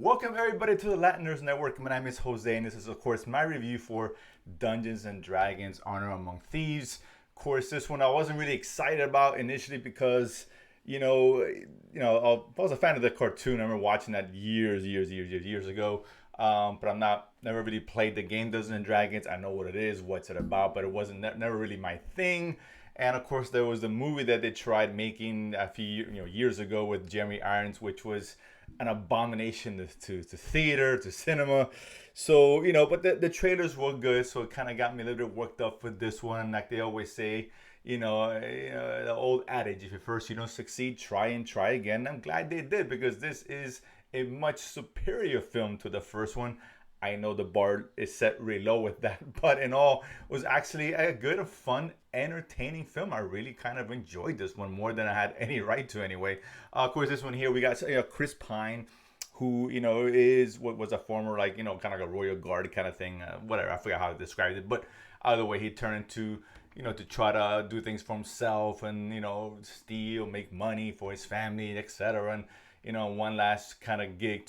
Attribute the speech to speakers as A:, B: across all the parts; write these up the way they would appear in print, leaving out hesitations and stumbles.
A: Welcome everybody to the Latiners Network. My name is Jose, and this is of course my review for Dungeons and Dragons: Honor Among Thieves. Of course, this one I wasn't really excited about initially because I was a fan of the cartoon. I remember watching that years ago. But I'm not never really played the game Dungeons and Dragons. I know what it is, what's it about, but it wasn't never really my thing. And of course, there was the movie that they tried making a few years ago with Jeremy Irons, which was an abomination to theater, to cinema. So, but the trailers were good, so it kind of got me a little bit worked up for this one. Like they always say, the old adage, if at first you don't succeed, try and try again. I'm glad they did because this is a much superior film to the first one. I know the bar is set really low with that, but in all, it was actually a good, fun, entertaining film. I really kind of enjoyed this one more than I had any right to anyway. Of course, this one here, we got Chris Pine, who, is what was a former, kind of like a royal guard kind of thing. Whatever, I forgot how to describe it. But either way, he turned into, to try to do things for himself and, steal, make money for his family, etc. And, one last kind of gig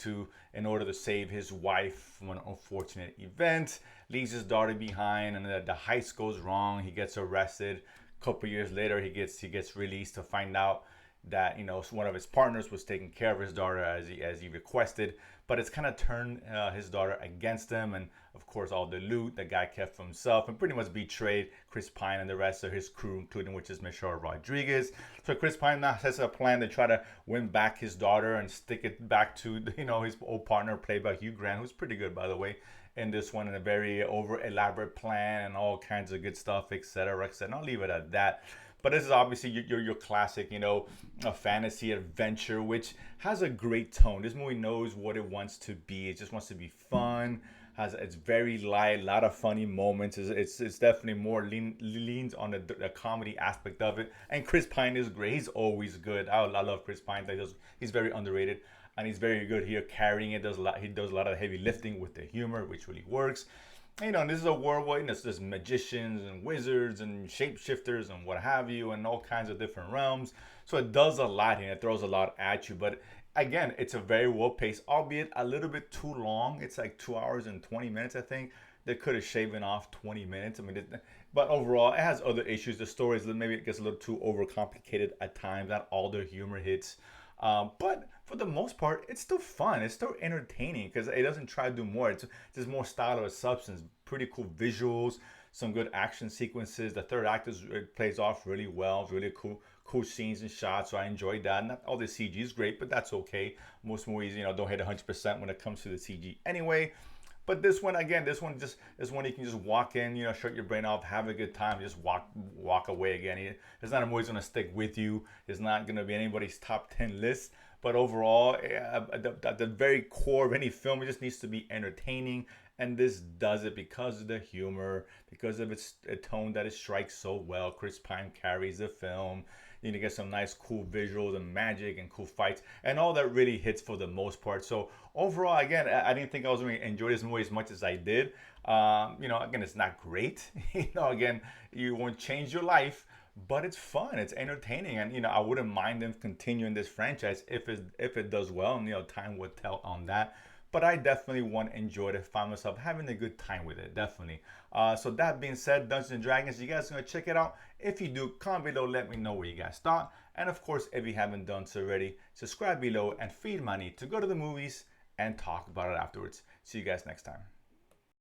A: in order to save his wife from an unfortunate event, leaves his daughter behind, and the heist goes wrong. He gets arrested. A couple years later, he gets released to find out that one of his partners was taking care of his daughter as he requested, but it's kind of turned his daughter against him, and of course all the loot the guy kept for himself, and pretty much betrayed Chris Pine and the rest of his crew, including which is Michelle Rodriguez. So Chris Pine now has a plan to try to win back his daughter and stick it back to his old partner, played by Hugh Grant, who's pretty good, by the way, in this one, in a very over elaborate plan and all kinds of good stuff, etc., etc. I'll leave it at that. But this is obviously your classic, a fantasy adventure, which has a great tone. This movie knows what it wants to be. It just wants to be fun. It's very light, a lot of funny moments. It's definitely more leans on the comedy aspect of it. And Chris Pine is great. He's always good. I love Chris Pine. He's very underrated, and he's very good here carrying it. He does a lot of heavy lifting with the humor, which really works. This is a world where there's magicians and wizards and shapeshifters and what have you, and all kinds of different realms. So it does a lot here. It throws a lot at you. But again, it's a very well paced, albeit a little bit too long. It's like 2 hours and 20 minutes, I think. They could have shaven off 20 minutes. But overall, it has other issues. The story maybe it gets a little too overcomplicated at times. Not all the humor hits. But for the most part, it's still fun. It's still entertaining because it doesn't try to do more. It's just more style over substance. Pretty cool visuals, some good action sequences. The third act plays off really well. It's really cool scenes and shots. So I enjoyed that. Not all the CG is great, but that's okay. Most movies, don't hit 100% when it comes to the CG anyway. But this one, again, this one you can just walk in, shut your brain off, have a good time, just walk away again. It's not a movie that's gonna stick with you. It's not gonna be anybody's top 10 list. But overall, at the very core of any film, it just needs to be entertaining. And this does it because of the humor, because of its tone that it strikes so well. Chris Pine carries the film. You get some nice, cool visuals and magic and cool fights, and all that really hits for the most part. So overall, again, I didn't think I was going to enjoy this movie as much as I did. Again, it's not great. Again, you won't change your life, but it's fun, it's entertaining, and I wouldn't mind them continuing this franchise if it does well, and time will tell on that. But I definitely enjoyed it, found myself having a good time with it, definitely. So that being said, Dungeons and Dragons, you guys are gonna check it out. If you do, comment below, let me know what you guys thought. And of course, if you haven't done so already, subscribe below and feed my need to go to the movies and talk about it afterwards. See you guys next time.